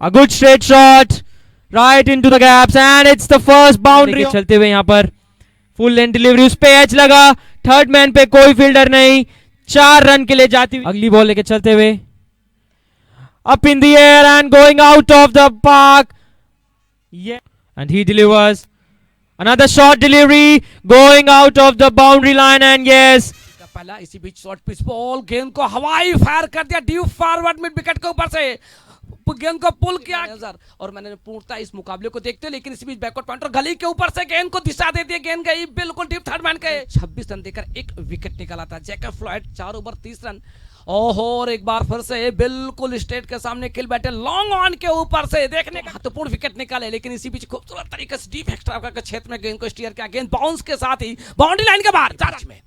A good straight shot right into the gaps and it's the first boundary. चलते हुए यहाँ पर full length delivery, उस पे एच लगा, थर्ड मैन पे कोई फील्डर नहीं, 4 रन के लिए जाती हुई। अगली बॉल लेके चलते हुए up in the air and going out of the park. Yeah, and he delivers another short delivery going out of the boundary line and yes. पहला इसी बीच शॉर्ट पिच बॉल, गेंद को हवाई फायर कर दिया डीप फॉरवर्ड मिड विकेट के ऊपर से, गेंद को पुल किया और मैंने पूर्णतः इस मुकाबले को देखते, लेकिन इसी बीच बैकवर्ड पॉइंटर गली के ऊपर से गेंद को दिशा दे दी, गेंद गई बिल्कुल डीप थर्ड मैन के, 26 रन देकर एक विकेट निकाला था जैकब फ्लॉयड, 4 ओवर 30 रन। ओहो, और एक बार फिर से बिल्कुल स्टेट के सामने किल बैठे लॉन्ग ऑन के ऊपर से देखने का महत्वपूर्ण विकेट निकाले, लेकिन इसी बीच खूबसूरत तरीके से डीप एक्स्ट्रा के क्षेत्र में गेंद को स्टीयर किया, गेंद बाउंस के साथ ही बाउंड्री लाइन के बाहर में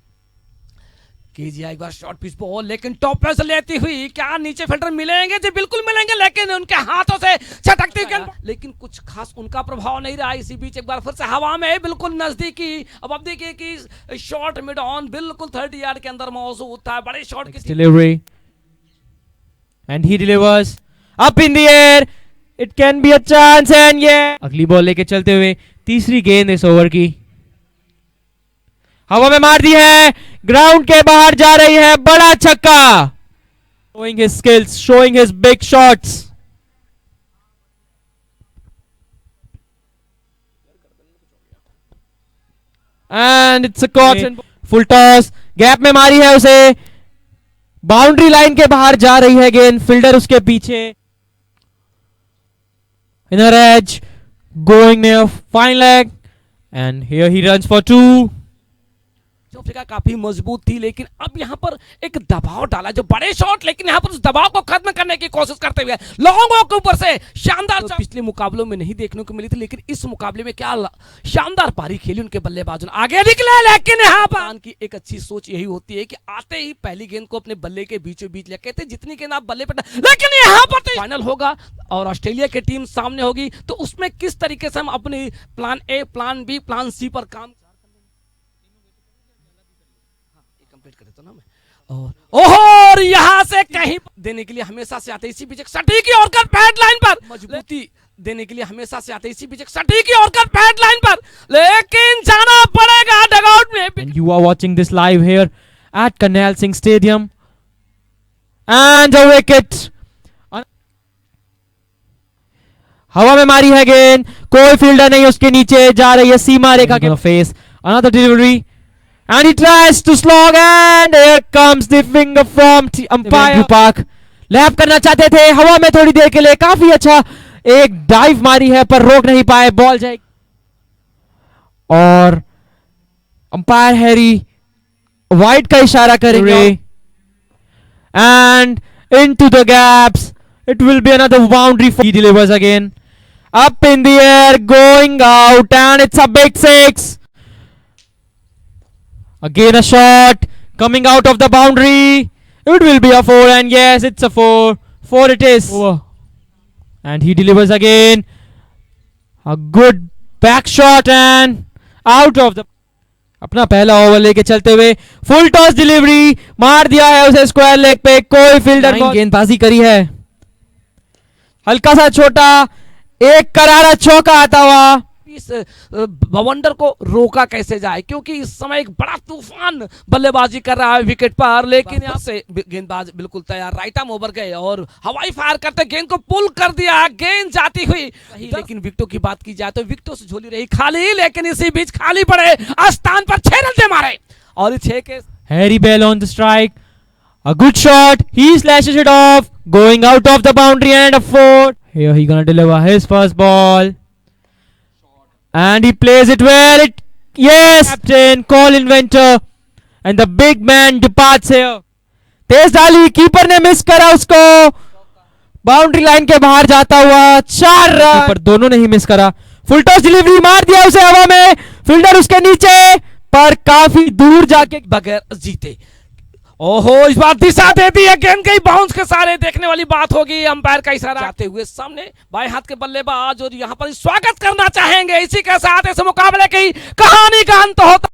केजीआई एक बार शॉर्ट पिच बॉल, लेकिन टॉप पे से लेती हुई, क्या नीचे फील्डर मिलेंगे जी? बिल्कुल मिलेंगे, लेकिन उनके हाथों से छटकती हुई, लेकिन कुछ खास उनका प्रभाव नहीं रहा। इसी बीच एक बार फिर से हवा में बिल्कुल नजदीकी, अब देखिए कि शॉर्ट मिड ऑन बिल्कुल 30 यार्ड के अंदर मौजूद था, बड़े शॉट की delivery and he delivers up in the air, it can be a chance and ये अगली बॉल लेके चलते हुए तीसरी गेंद इस ओवर की हवा में मार दी है, ग्राउंड के बाहर जा रही है, बड़ा छक्का, showing his skills, showing his big shots and it's a caught, full toss, gap में मारी है उसे, बाउंड्री लाइन के बाहर जा रही है गेंद, फील्डर उसके पीछे, inner as going near fine leg and here he runs for 2। Africa काफी मजबूत थी, लेकिन अब यहाँ पर एक दबाव डाला जो बड़े शॉट, लेकिन यहाँ पर उस दबाव को खत्म करने की कोशिश करते हुए लॉन्ग ऑफ के ऊपर से शानदार, तो पिछले मुकाबलों में नहीं देखने को मिली थी, लेकिन इस मुकाबले में क्या शानदार पारी खेली उनके बल्लेबाजों ने, आगे निकले, लेकिन यहाँ पर की एक अच्छी सोच यही होती है कि आते ही पहली गेंद को अपने बल्ले के बीचों बीच लेके थे, जितनी गेंद आप बल्ले पर, लेकिन यहाँ पर तो फाइनल होगा और ऑस्ट्रेलिया की टीम सामने होगी, तो उसमें किस तरीके से हम अपनी plan A, plan B, plan C पर काम करे तो ना मैं और यहां से कहीं देने के लिए हमेशा से आते, इसी बीच सटीक की और कर पैड लाइन पर मजबूती देने के लिए हमेशा से आते, इसी बीच सटीक की और कर पैड लाइन पर, लेकिन जाना पड़ेगा डगआउट में। You are watching this live here at Karnail Singh Stadium and a wicket, हवा में मारी है गेंद, कोई फील्डर नहीं उसके नीचे, जा रही है सीमा रेखा के face, another delivery and he tries to slog and here comes the finger from umpire Park, lap करना चाहते थे हवा में थोड़ी देर के लिए, काफी अच्छा एक डाइव मारी है पर रोक नहीं पाए, बॉल जाएगी और अंपायर हैरी वाइड का इशारा करेंगे and into the gaps, it will be another boundary for, he delivers again up in the air going out and it's a big 6. Again a shot coming out of the boundary, it will be a 4 and yes it's a 4 it is. And he delivers again a good back shot and out of the, अपना पहला over लेके चलते हुए full toss delivery, मार दिया है उसे square leg पे, कोई फील्डर गेंदबाजी करी है, हल्का सा छोटा एक करारा चौका आता हुआ, इस बवंडर को रोका कैसे जाए, क्योंकि इस समय एक बड़ा तूफान बल्लेबाजी कर रहा है विकेट पर, लेकिन यहाँ से गेंदबाज बिल्कुल तैयार, राइट आर्म ओवर गए और हवाई फायर करते गेंद को पुल कर दिया, गेंद जाती हुई, लेकिन विकेटों की बात की जाए तो विकेटों से झोली रही खाली, लेकिन इसी बीच खाली पड़े स्थान पर 6 रन मारे और 6 के Harry Bell on the strike, a good shot, he slashes it off going out of the boundary and a 4. Here he gonna deliver his first ball and he plays it well, it yes, captain Colin Venture and the big man departs here, तेज डाली, keeper ने miss करा उसको, boundary line के बाहर जाता हुआ 4 run पर दोनों ने ही मिस करा, फुल टॉस डिलीवरी, मार दिया उसे हवा में, फील्डर उसके नीचे पर काफी दूर जाके बगैर जीते, ओहो इस बार दिशा दे दी है, गेंद गई बाउंस के सारे, देखने वाली बात होगी, अंपायर का इशारा आते हुए सामने बाएं हाथ के बल्लेबाज और यहां पर स्वागत करना चाहेंगे, इसी के साथ इस मुकाबले की कहानी का अंत होता